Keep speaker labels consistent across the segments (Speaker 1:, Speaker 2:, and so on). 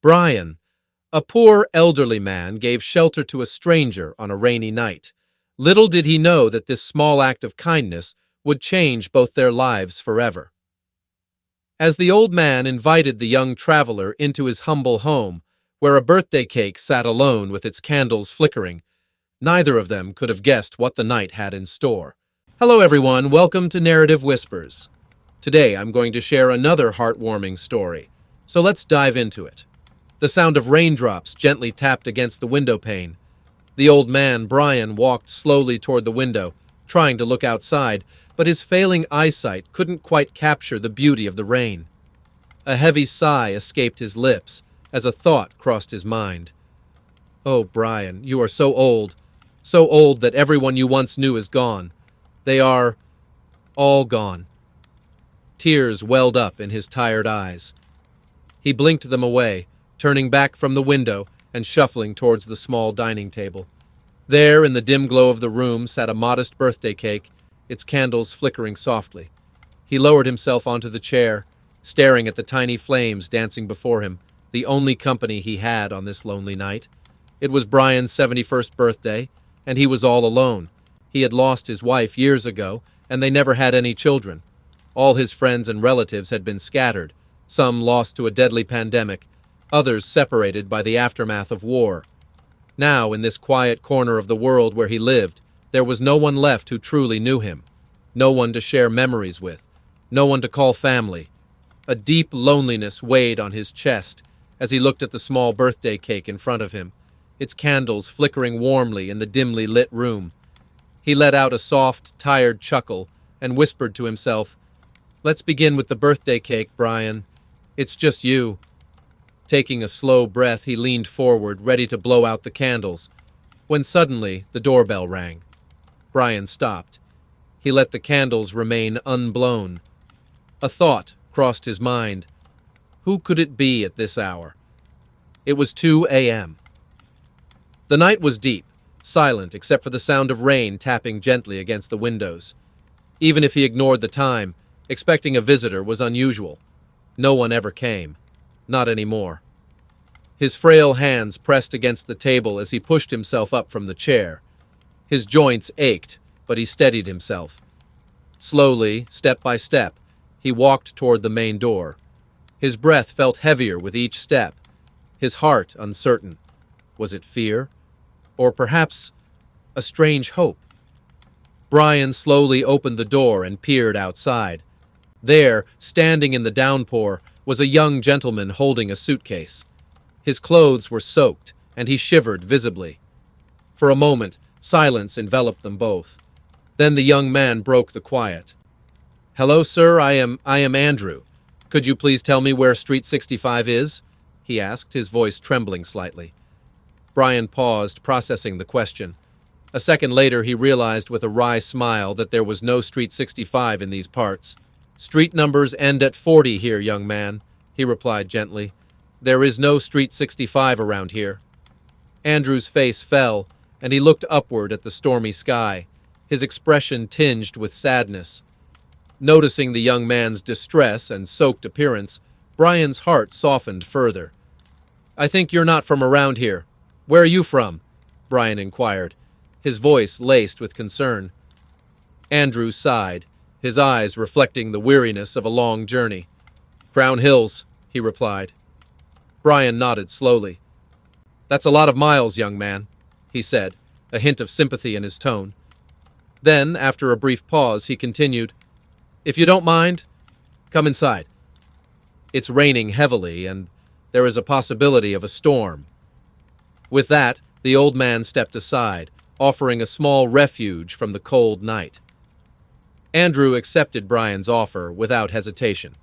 Speaker 1: Brian, a poor elderly man, gave shelter to a stranger on a rainy night. Little did he know that this small act of kindness would change both their lives forever. As the old man invited the young traveler into his humble home, where a birthday cake sat alone with its candles flickering, neither of them could have guessed what the night had in store. Hello everyone, welcome to Narrative Whispers. Today I'm going to share another heartwarming story, so let's dive into it. The sound of raindrops gently tapped against the window pane. The old man, Brian, walked slowly toward the window, trying to look outside, but his failing eyesight couldn't quite capture the beauty of the rain. A heavy sigh escaped his lips as a thought crossed his mind. Oh, Brian, you are so old that everyone you once knew is gone. They are all gone. Tears welled up in his tired eyes. He blinked them away, turning back from the window and shuffling towards the small dining table. There, in the dim glow of the room, sat a modest birthday cake, its candles flickering softly. He lowered himself onto the chair, staring at the tiny flames dancing before him, the only company he had on this lonely night. It was Brian's 71st birthday, and he was all alone. He had lost his wife years ago, and they never had any children. All his friends and relatives had been scattered, some lost to a deadly pandemic, others separated by the aftermath of war. Now, in this quiet corner of the world where he lived, there was no one left who truly knew him, no one to share memories with, no one to call family. A deep loneliness weighed on his chest as he looked at the small birthday cake in front of him, its candles flickering warmly in the dimly lit room. He let out a soft, tired chuckle and whispered to himself, "Let's begin with the birthday cake, Brian. It's just you." Taking a slow breath, he leaned forward, ready to blow out the candles, when suddenly the doorbell rang. Brian stopped. He let the candles remain unblown. A thought crossed his mind. Who could it be at this hour? It was 2 a.m. The night was deep, silent except for the sound of rain tapping gently against the windows. Even if he ignored the time, expecting a visitor was unusual. No one ever came. Not anymore. His frail hands pressed against the table as he pushed himself up from the chair. His joints ached, but he steadied himself. Slowly, step by step, he walked toward the main door. His breath felt heavier with each step, his heart uncertain. Was it fear? Or perhaps a strange hope? Brian slowly opened the door and peered outside. There, standing in the downpour, was a young gentleman holding a suitcase. His clothes were soaked, and he shivered visibly. For a moment, silence enveloped them both. Then the young man broke the quiet. "Hello, sir, I am Andrew. Could you please tell me where Street 65 is?" he asked, his voice trembling slightly. Brian paused, processing the question. A second later, he realized with a wry smile that there was no Street 65 in these parts. "Street numbers end at 40 here, young man," he replied gently. "There is no Street 65 around here." Andrew's face fell, and he looked upward at the stormy sky, his expression tinged with sadness. Noticing the young man's distress and soaked appearance, Brian's heart softened further. "I think you're not from around here. Where are you from?" Brian inquired, his voice laced with concern. Andrew sighed, his eyes reflecting the weariness of a long journey. "Crown Hills," he replied. Brian nodded slowly. "That's a lot of miles, young man," he said, a hint of sympathy in his tone. Then, after a brief pause, he continued, "If you don't mind, come inside. It's raining heavily, and there is a possibility of a storm." With that, the old man stepped aside, offering a small refuge from the cold night. Andrew accepted Brian's offer without hesitation.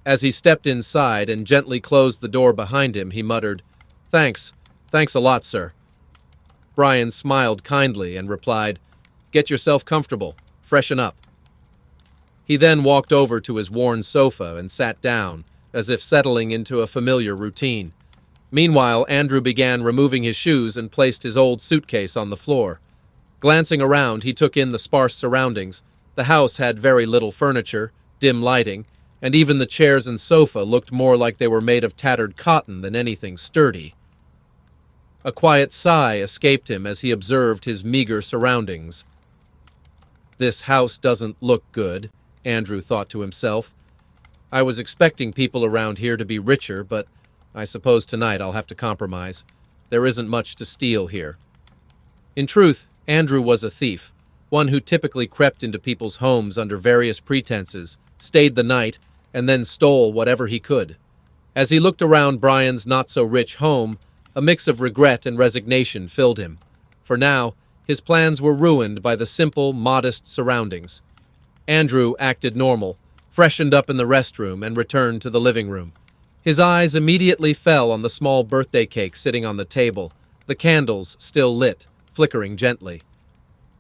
Speaker 1: As he stepped inside and gently closed the door behind him, he muttered, Thanks a lot, sir." Brian smiled kindly and replied, "Get yourself comfortable. Freshen up." He then walked over to his worn sofa and sat down, as if settling into a familiar routine. Meanwhile, Andrew began removing his shoes and placed his old suitcase on the floor. Glancing around, he took in the sparse surroundings. The house had very little furniture, dim lighting, and even the chairs and sofa looked more like they were made of tattered cotton than anything sturdy. A quiet sigh escaped him as he observed his meager surroundings. This house doesn't look good, Andrew thought to himself. I was expecting people around here to be richer, but I suppose tonight I'll have to compromise. There isn't much to steal here. In truth, Andrew was a thief, one who typically crept into people's homes under various pretenses, stayed the night, and then stole whatever he could. As he looked around Brian's not-so-rich home, a mix of regret and resignation filled him. For now, his plans were ruined by the simple, modest surroundings. Andrew acted normal, freshened up in the restroom, and returned to the living room. His eyes immediately fell on the small birthday cake sitting on the table, the candles still lit, flickering gently.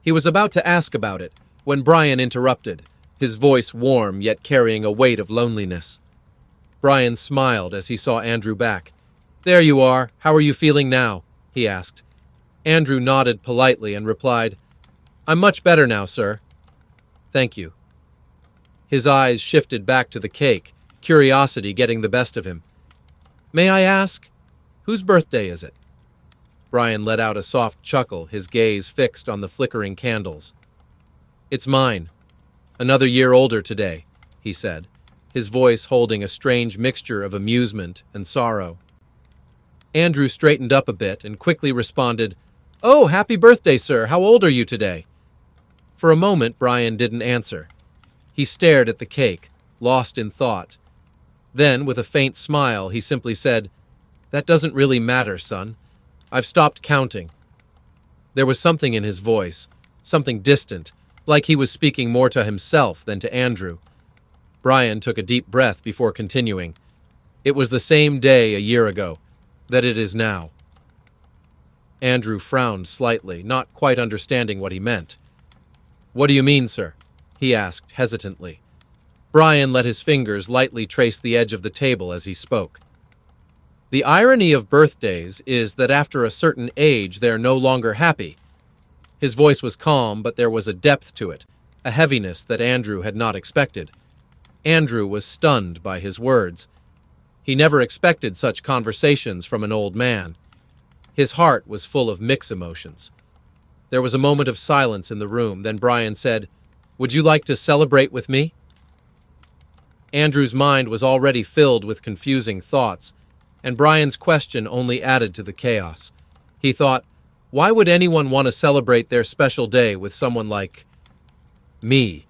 Speaker 1: He was about to ask about it when Brian interrupted, his voice warm yet carrying a weight of loneliness. Brian smiled as he saw Andrew back. "There you are. How are you feeling now?" he asked. Andrew nodded politely and replied, "I'm much better now, sir." "Thank you." His eyes shifted back to the cake, curiosity getting the best of him. "May I ask, whose birthday is it?" Brian let out a soft chuckle, his gaze fixed on the flickering candles. "It's mine. Another year older today," he said, his voice holding a strange mixture of amusement and sorrow. Andrew straightened up a bit and quickly responded, "Oh, happy birthday, sir. How old are you today?" For a moment, Brian didn't answer. He stared at the cake, lost in thought. Then, with a faint smile, he simply said, "That doesn't really matter, son. I've stopped counting." There was something in his voice, something distant, like he was speaking more to himself than to Andrew. Brian took a deep breath before continuing. "It was the same day a year ago that it is now." Andrew frowned slightly, not quite understanding what he meant. "What do you mean, sir?" he asked hesitantly. Brian let his fingers lightly trace the edge of the table as he spoke. "The irony of birthdays is that after a certain age they're no longer happy." His voice was calm, but there was a depth to it, a heaviness that Andrew had not expected. Andrew was stunned by his words. He never expected such conversations from an old man. His heart was full of mixed emotions. There was a moment of silence in the room, then Brian said, "Would you like to celebrate with me?" Andrew's mind was already filled with confusing thoughts, and Brian's question only added to the chaos. He thought, why would anyone want to celebrate their special day with someone like me?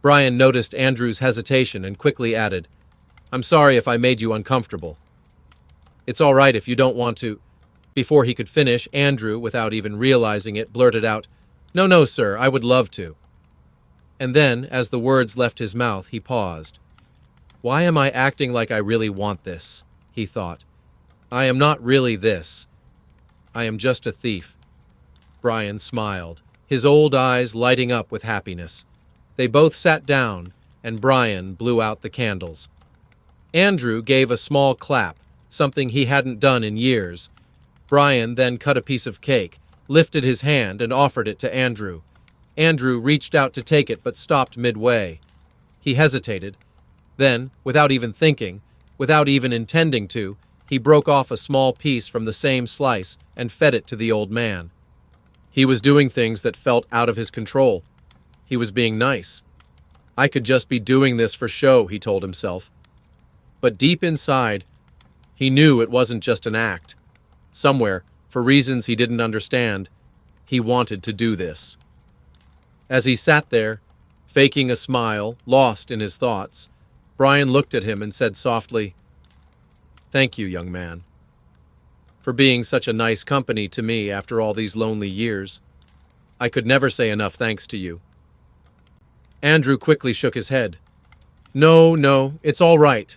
Speaker 1: Brian noticed Andrew's hesitation and quickly added, "I'm sorry if I made you uncomfortable." "It's all right if you don't want to." Before he could finish, Andrew, without even realizing it, blurted out, No, sir, I would love to." And then, as the words left his mouth, he paused. "Why am I acting like I really want this?" he thought. "I am not really this. I am just a thief." Brian smiled, his old eyes lighting up with happiness. They both sat down, and Brian blew out the candles. Andrew gave a small clap, something he hadn't done in years. Brian then cut a piece of cake, lifted his hand, and offered it to Andrew. Andrew reached out to take it but stopped midway. He hesitated. Then, without even thinking, without even intending to, he broke off a small piece from the same slice and fed it to the old man. He was doing things that felt out of his control. He was being nice. I could just be doing this for show, he told himself. But deep inside, he knew it wasn't just an act. Somewhere, for reasons he didn't understand, he wanted to do this. As he sat there, faking a smile, lost in his thoughts, Brian looked at him and said softly, "Thank you, young man, for being such a nice company to me after all these lonely years. I could never say enough thanks to you." Andrew quickly shook his head. No, it's all right.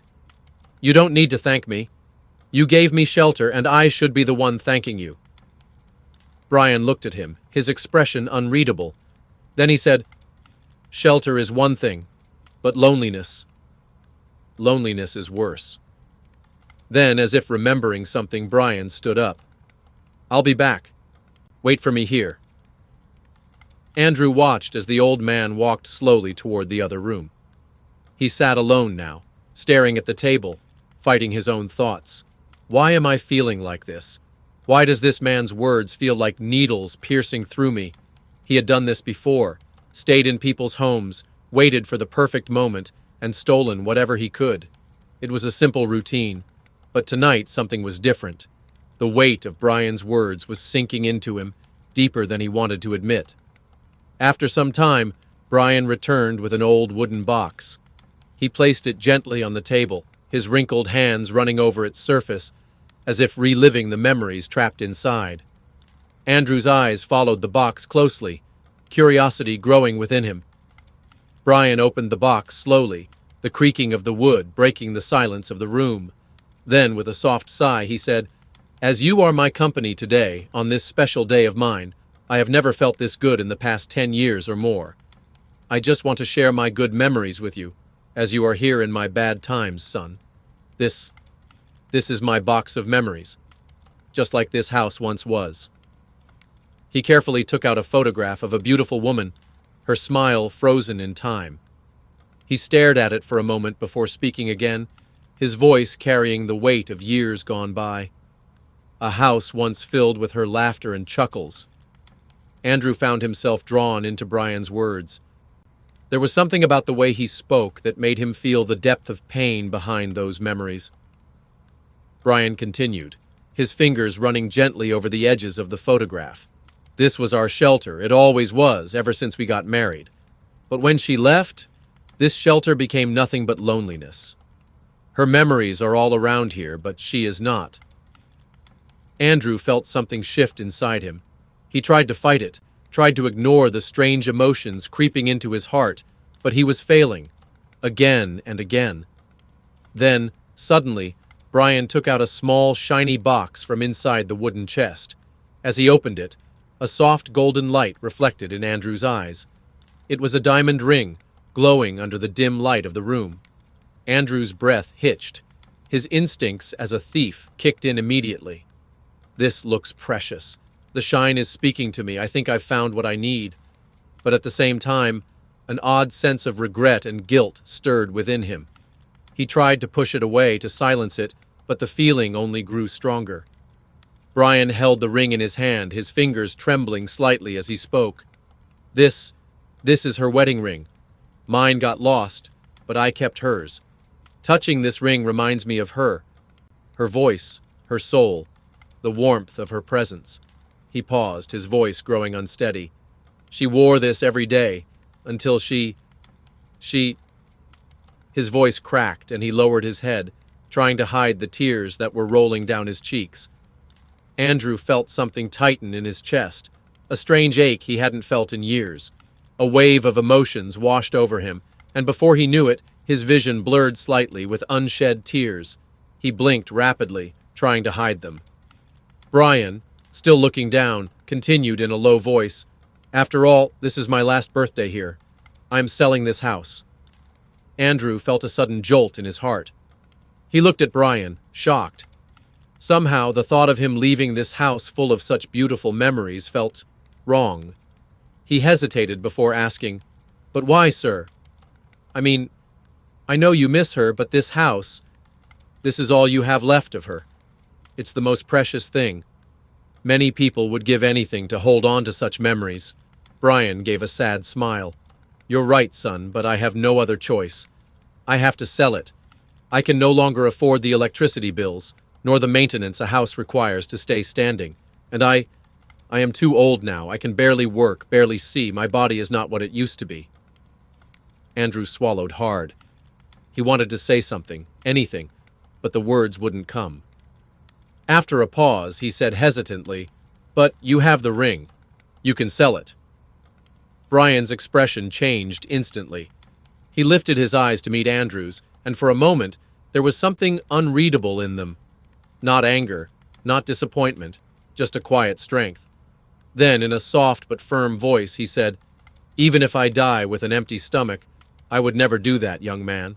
Speaker 1: You don't need to thank me. You gave me shelter, and I should be the one thanking you." Brian looked at him, his expression unreadable. Then he said, "Shelter is one thing, but loneliness is worse." Then, as if remembering something, Brian stood up. "I'll be back. Wait for me here." Andrew watched as the old man walked slowly toward the other room. He sat alone now, staring at the table, fighting his own thoughts. Why am I feeling like this? Why does this man's words feel like needles piercing through me? He had done this before, stayed in people's homes, waited for the perfect moment, and stolen whatever he could. It was a simple routine, but tonight something was different. The weight of Brian's words was sinking into him, deeper than he wanted to admit. After some time, Brian returned with an old wooden box. He placed it gently on the table, his wrinkled hands running over its surface, as if reliving the memories trapped inside. Andrew's eyes followed the box closely, curiosity growing within him. Brian opened the box slowly, the creaking of the wood breaking the silence of the room. Then, with a soft sigh, he said, "As you are my company today, on this special day of mine, I have never felt this good in the past 10 years or more. I just want to share my good memories with you, as you are here in my bad times, son. This is my box of memories, just like this house once was." He carefully took out a photograph of a beautiful woman, her smile frozen in time. He stared at it for a moment before speaking again, his voice carrying the weight of years gone by. A house once filled with her laughter and chuckles. Andrew found himself drawn into Brian's words. There was something about the way he spoke that made him feel the depth of pain behind those memories. Brian continued, his fingers running gently over the edges of the photograph. "This was our shelter. It always was, ever since we got married. But when she left, this shelter became nothing but loneliness. Her memories are all around here, but she is not." Andrew felt something shift inside him. He tried to fight it, tried to ignore the strange emotions creeping into his heart, but he was failing, again and again. Then, suddenly, Brian took out a small, shiny box from inside the wooden chest. As he opened it, a soft golden light reflected in Andrew's eyes. It was a diamond ring, glowing under the dim light of the room. Andrew's breath hitched. His instincts as a thief kicked in immediately. "This looks precious. The shine is speaking to me. I think I've found what I need." But at the same time, an odd sense of regret and guilt stirred within him. He tried to push it away, to silence it, but the feeling only grew stronger. Brian held the ring in his hand, his fingers trembling slightly as he spoke. This is her wedding ring. Mine got lost, but I kept hers. Touching this ring reminds me of her voice, her soul, the warmth of her presence." He paused, his voice growing unsteady. "She wore this every day, until she... His voice cracked, and he lowered his head, trying to hide the tears that were rolling down his cheeks. Andrew felt something tighten in his chest, a strange ache he hadn't felt in years. A wave of emotions washed over him, and before he knew it, his vision blurred slightly with unshed tears. He blinked rapidly, trying to hide them. Brian, still looking down, continued in a low voice, "After all, this is my last birthday here. I'm selling this house." Andrew felt a sudden jolt in his heart. He looked at Brian, shocked. Somehow, the thought of him leaving this house full of such beautiful memories felt wrong. He hesitated before asking, "But why, sir? I mean, I know you miss her, but this house, this is all you have left of her. It's the most precious thing. Many people would give anything to hold on to such memories." Brian gave a sad smile. "You're right, son, but I have no other choice. I have to sell it. I can no longer afford the electricity bills, nor the maintenance a house requires to stay standing. And I am too old now. I can barely work, barely see. My body is not what it used to be." Andrew swallowed hard. He wanted to say something, anything, but the words wouldn't come. After a pause, he said hesitantly, "But you have the ring. You can sell it." Brian's expression changed instantly. He lifted his eyes to meet Andrew's, and for a moment, there was something unreadable in them. Not anger, not disappointment, just a quiet strength. Then, in a soft but firm voice, he said, "Even if I die with an empty stomach, I would never do that, young man."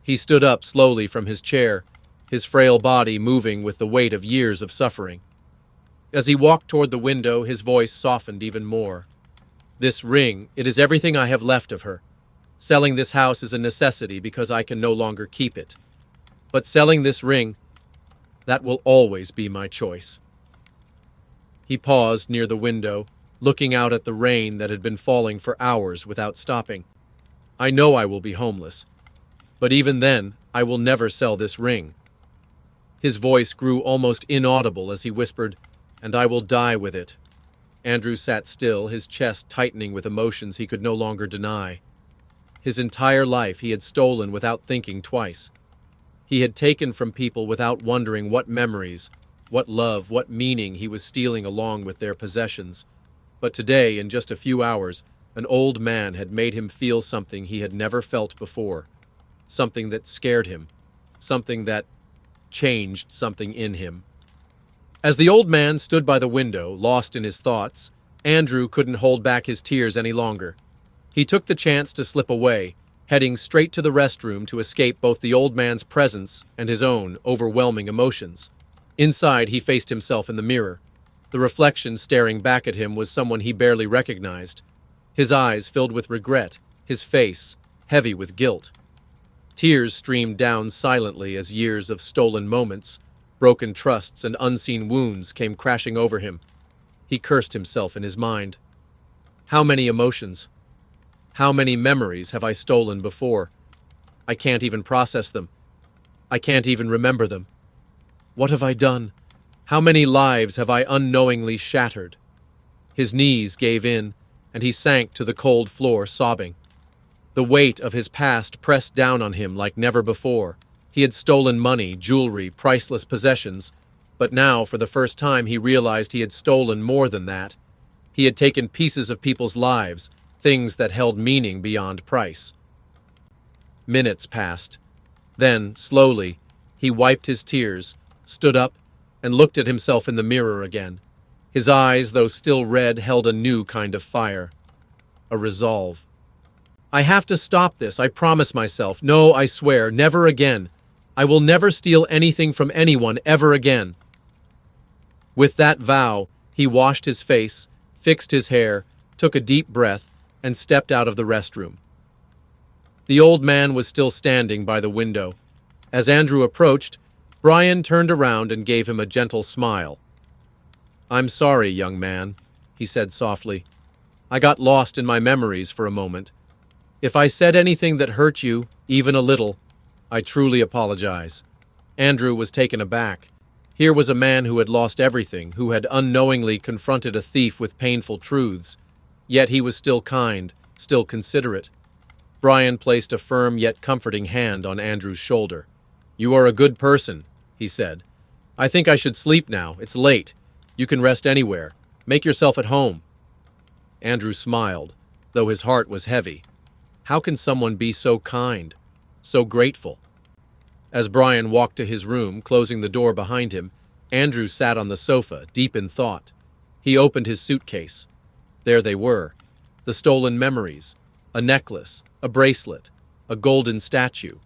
Speaker 1: He stood up slowly from his chair, his frail body moving with the weight of years of suffering. As he walked toward the window, his voice softened even more. "This ring, it is everything I have left of her. Selling this house is a necessity because I can no longer keep it. But selling this ring, that will always be my choice." He paused near the window, looking out at the rain that had been falling for hours without stopping. "I know I will be homeless, but even then, I will never sell this ring." His voice grew almost inaudible as he whispered, "And I will die with it." Andrew sat still, his chest tightening with emotions he could no longer deny. His entire life he had stolen without thinking twice. He had taken from people without wondering what memories, what love, what meaning he was stealing along with their possessions. But today, in just a few hours, an old man had made him feel something he had never felt before. Something that scared him. Something that changed something in him. As the old man stood by the window, lost in his thoughts, Andrew couldn't hold back his tears any longer. He took the chance to slip away, heading straight to the restroom to escape both the old man's presence and his own overwhelming emotions. Inside, he faced himself in the mirror. The reflection staring back at him was someone he barely recognized. His eyes filled with regret, his face heavy with guilt. Tears streamed down silently as years of stolen moments, broken trusts, and unseen wounds came crashing over him. He cursed himself in his mind. How many emotions, how many memories have I stolen before? I can't even process them. I can't even remember them. What have I done? How many lives have I unknowingly shattered? His knees gave in, and he sank to the cold floor, sobbing. The weight of his past pressed down on him like never before. He had stolen money, jewelry, priceless possessions, but now, for the first time, he realized he had stolen more than that. He had taken pieces of people's lives, things that held meaning beyond price. Minutes passed. Then, slowly, he wiped his tears, stood up, and looked at himself in the mirror again. His eyes, though still red, held a new kind of fire. A resolve. "I have to stop this, I promise myself. No, I swear, never again. I will never steal anything from anyone ever again." With that vow, he washed his face, fixed his hair, took a deep breath, and stepped out of the restroom. The old man was still standing by the window. As Andrew approached, Brian turned around and gave him a gentle smile. "I'm sorry, young man," he said softly. "I got lost in my memories for a moment. If I said anything that hurt you, even a little, I truly apologize." Andrew was taken aback. Here was a man who had lost everything, who had unknowingly confronted a thief with painful truths. Yet he was still kind, still considerate. Brian placed a firm yet comforting hand on Andrew's shoulder. "You are a good person," he said. "I think I should sleep now. It's late. You can rest anywhere. Make yourself at home." Andrew smiled, though his heart was heavy. How can someone be so kind, so grateful? As Brian walked to his room, closing the door behind him, Andrew sat on the sofa, deep in thought. He opened his suitcase. There they were, the stolen memories, a necklace, a bracelet, a golden statue,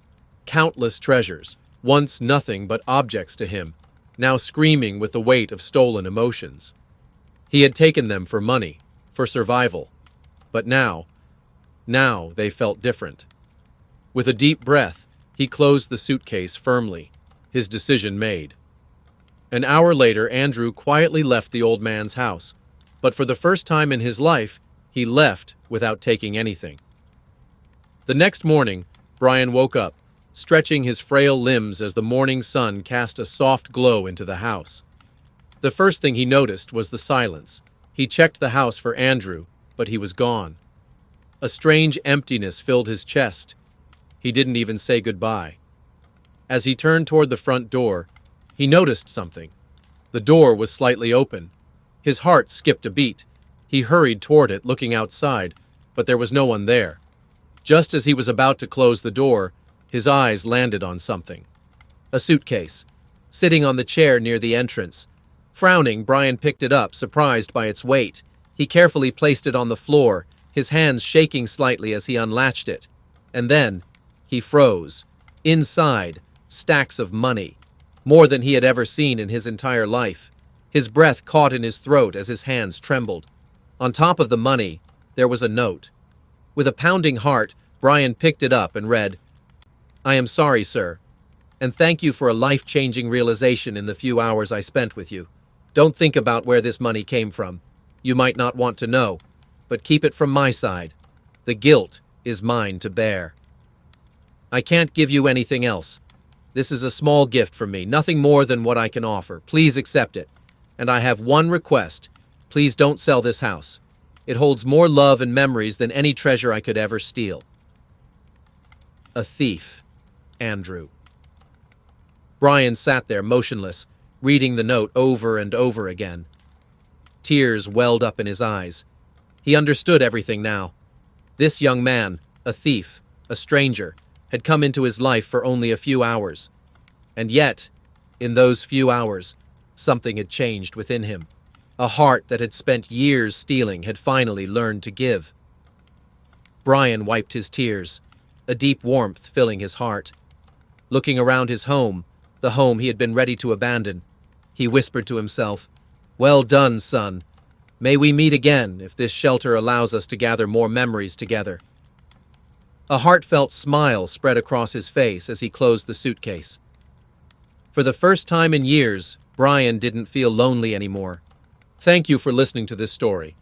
Speaker 1: countless treasures, once nothing but objects to him, now screaming with the weight of stolen emotions. He had taken them for money, for survival. But now they felt different. With a deep breath, he closed the suitcase firmly, his decision made. An hour later, Andrew quietly left the old man's house, but for the first time in his life, he left without taking anything. The next morning, Brian woke up, stretching his frail limbs as the morning sun cast a soft glow into the house. The first thing he noticed was the silence. He checked the house for Andrew, but he was gone. A strange emptiness filled his chest. He didn't even say goodbye. As he turned toward the front door, he noticed something. The door was slightly open. His heart skipped a beat. He hurried toward it, looking outside, but there was no one there. Just as he was about to close the door, his eyes landed on something. A suitcase, sitting on the chair near the entrance. Frowning, Brian picked it up, surprised by its weight. He carefully placed it on the floor, his hands shaking slightly as he unlatched it. And then, he froze. Inside, stacks of money. More than he had ever seen in his entire life. His breath caught in his throat as his hands trembled. On top of the money, there was a note. With a pounding heart, Brian picked it up and read, "I am sorry, sir, and thank you for a life-changing realization in the few hours I spent with you. Don't think about where this money came from. You might not want to know, but keep it from my side. The guilt is mine to bear. I can't give you anything else. This is a small gift from me, nothing more than what I can offer. Please accept it. And I have one request. Please don't sell this house. It holds more love and memories than any treasure I could ever steal. A thief, Andrew." Brian sat there motionless, reading the note over and over again. Tears welled up in his eyes. He understood everything now. This young man, a thief, a stranger, had come into his life for only a few hours. And yet, in those few hours, something had changed within him. A heart that had spent years stealing had finally learned to give. Brian wiped his tears, a deep warmth filling his heart. Looking around his home, the home he had been ready to abandon, he whispered to himself, "Well done, son. May we meet again if this shelter allows us to gather more memories together." A heartfelt smile spread across his face as he closed the suitcase. For the first time in years, Brian didn't feel lonely anymore. Thank you for listening to this story.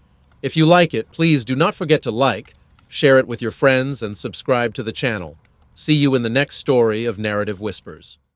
Speaker 1: If you like it, please do not forget to like, share it with your friends, and subscribe to the channel. See you in the next story of Narrative Whispers.